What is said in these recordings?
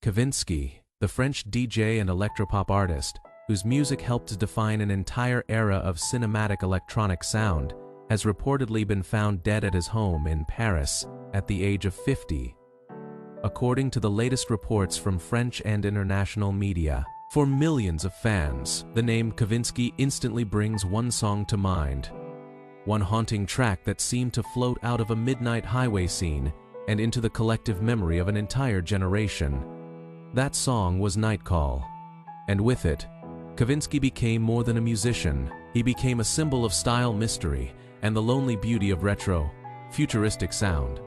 Kavinsky, the French DJ and electropop artist, whose music helped to define an entire era of cinematic electronic sound, has reportedly been found dead at his home in Paris at the age of 50. According to the latest reports from French and international media, for millions of fans, the name Kavinsky instantly brings one song to mind. One haunting track that seemed to float out of a midnight highway scene and into the collective memory of an entire generation. That song was Nightcall. And with it, Kavinsky became more than a musician. He became a symbol of style mystery and the lonely beauty of retro-futuristic sound.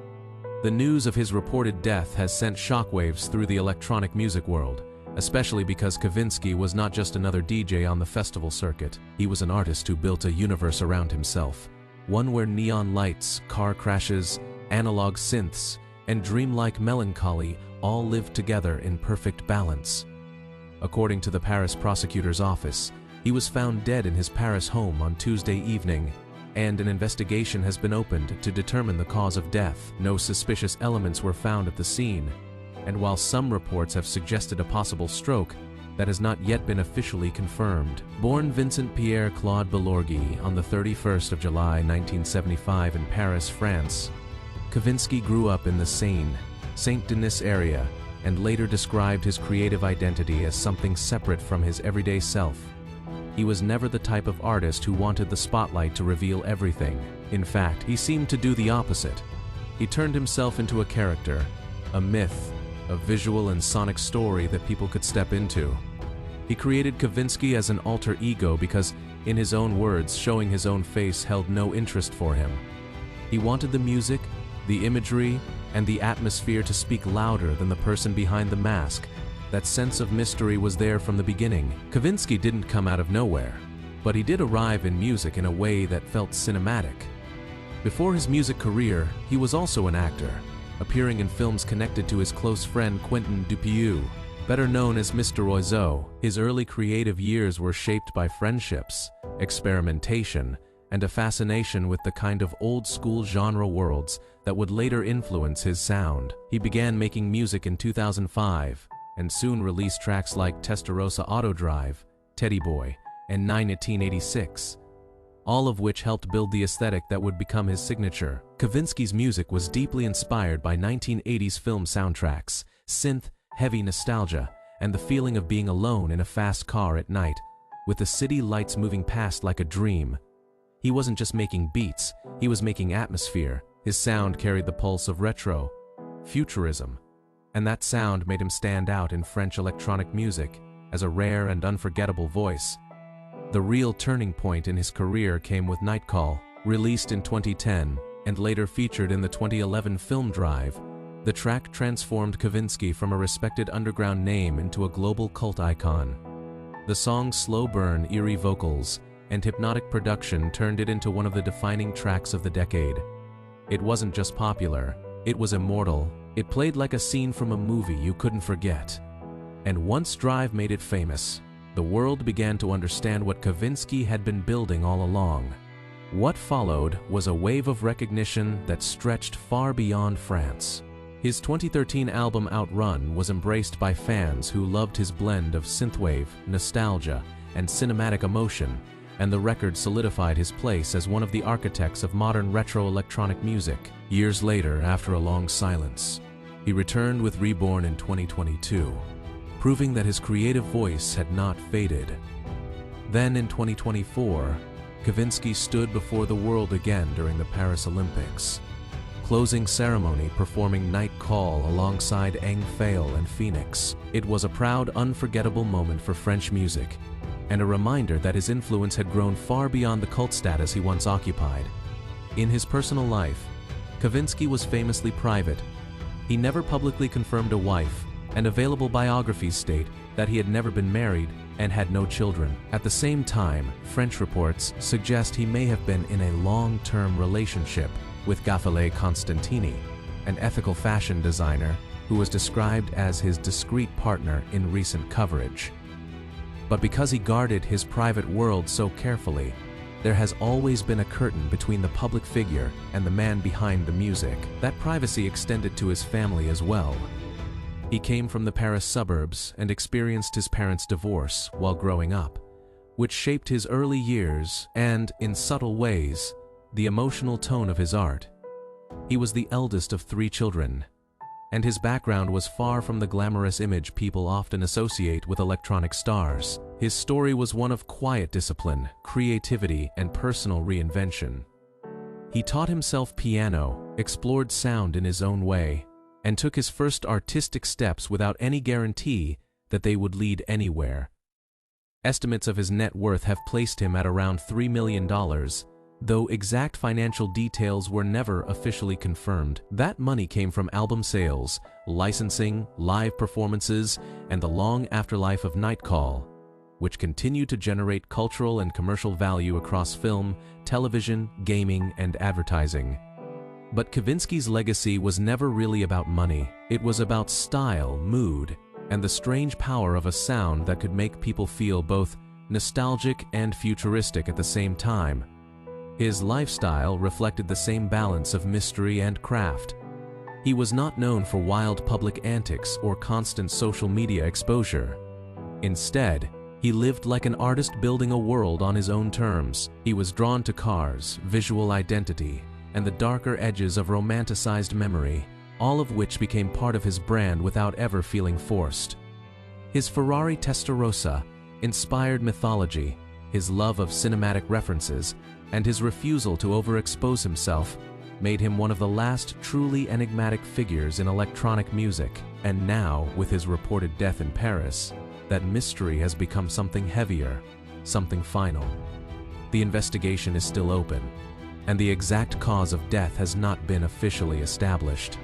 The news of his reported death has sent shockwaves through the electronic music world, especially because Kavinsky was not just another DJ on the festival circuit. He was an artist who built a universe around himself, one where neon lights, car crashes, analog synths, and dreamlike melancholy all lived together in perfect balance. According to the Paris prosecutor's office, he was found dead in his Paris home on Tuesday evening, and an investigation has been opened to determine the cause of death. No suspicious elements were found at the scene, and while some reports have suggested a possible stroke, that has not yet been officially confirmed. Born Vincent Pierre Claude Belorgey on the 31st of July 1975 in Paris, France, Kavinsky grew up in the Seine, Saint-Denis area, and later described his creative identity as something separate from his everyday self. He was never the type of artist who wanted the spotlight to reveal everything. In fact, he seemed to do the opposite. He turned himself into a character, a myth, a visual and sonic story that people could step into. He created Kavinsky as an alter ego because, in his own words, showing his own face held no interest for him. He wanted the music, the imagery, and the atmosphere to speak louder than the person behind the mask. That sense of mystery was there from the beginning. Kavinsky didn't come out of nowhere, but he did arrive in music in a way that felt cinematic. Before his music career, he was also an actor, appearing in films connected to his close friend Quentin Dupieux, better known as Mr. Oiseau. His early creative years were shaped by friendships, experimentation, and a fascination with the kind of old-school genre worlds that would later influence his sound. He began making music in 2005, and soon released tracks like Testarossa Autodrive, Teddy Boy, and 1986. All of which helped build the aesthetic that would become his signature. Kavinsky's music was deeply inspired by 1980s film soundtracks, synth, heavy nostalgia, and the feeling of being alone in a fast car at night, with the city lights moving past like a dream. He wasn't just making beats, he was making atmosphere. His sound carried the pulse of retro-futurism, and that sound made him stand out in French electronic music as a rare and unforgettable voice. The real turning point in his career came with Nightcall, released in 2010 and later featured in the 2011 film Drive. The track transformed Kavinsky from a respected underground name into a global cult icon. The song's slow burn, eerie vocals, and hypnotic production turned it into one of the defining tracks of the decade. It wasn't just popular, it was immortal. It played like a scene from a movie you couldn't forget. And once Drive made it famous, the world began to understand what Kavinsky had been building all along. What followed was a wave of recognition that stretched far beyond France. His 2013 album Outrun was embraced by fans who loved his blend of synthwave, nostalgia, and cinematic emotion, and the record solidified his place as one of the architects of modern retro-electronic music. Years later, after a long silence, he returned with Reborn in 2022. Proving that his creative voice had not faded. Then in 2024, Kavinsky stood before the world again during the Paris Olympics. Closing ceremony performing Nightcall alongside Engfail and Phoenix. It was a proud, unforgettable moment for French music, and a reminder that his influence had grown far beyond the cult status he once occupied. In his personal life, Kavinsky was famously private. He never publicly confirmed a wife, and available biographies state that he had never been married and had no children. At the same time, French reports suggest he may have been in a long-term relationship with Gaffale Constantini, an ethical fashion designer who was described as his discreet partner in recent coverage. But because he guarded his private world so carefully, there has always been a curtain between the public figure and the man behind the music. That privacy extended to his family as well. He came from the Paris suburbs and experienced his parents' divorce while growing up, which shaped his early years and, in subtle ways, the emotional tone of his art. He was the eldest of 3 children, and his background was far from the glamorous image people often associate with electronic stars. His story was one of quiet discipline, creativity, and personal reinvention. He taught himself piano, explored sound in his own way, and took his first artistic steps without any guarantee that they would lead anywhere. Estimates of his net worth have placed him at around $3 million, though exact financial details were never officially confirmed. That money came from album sales, licensing, live performances, and the long afterlife of Nightcall, which continued to generate cultural and commercial value across film, television, gaming, and advertising. But Kavinsky's legacy was never really about money. It was about style, mood, and the strange power of a sound that could make people feel both nostalgic and futuristic at the same time. His lifestyle reflected the same balance of mystery and craft. He was not known for wild public antics or constant social media exposure. Instead, he lived like an artist building a world on his own terms. He was drawn to cars, visual identity, and the darker edges of romanticized memory, all of which became part of his brand without ever feeling forced. His Ferrari Testarossa inspired mythology, his love of cinematic references, and his refusal to overexpose himself made him one of the last truly enigmatic figures in electronic music. And now, with his reported death in Paris, that mystery has become something heavier, something final. The investigation is still open, and the exact cause of death has not been officially established.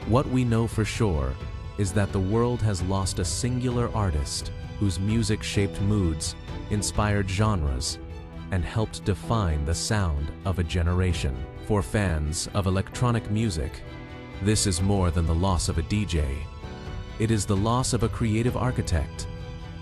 What we know for sure is that the world has lost a singular artist whose music shaped moods, inspired genres, and helped define the sound of a generation. For fans of electronic music, this is more than the loss of a DJ. It is the loss of a creative architect,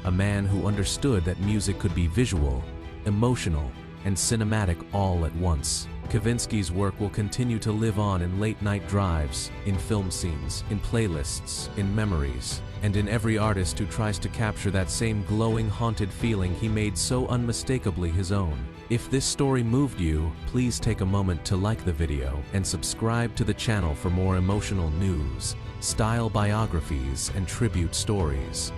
a man who understood that music could be visual, emotional, and cinematic all at once. Kavinsky's work will continue to live on in late-night drives, in film scenes, in playlists, in memories, and in every artist who tries to capture that same glowing, haunted feeling he made so unmistakably his own. If this story moved you, please take a moment to like the video and subscribe to the channel for more emotional news, style biographies, and tribute stories.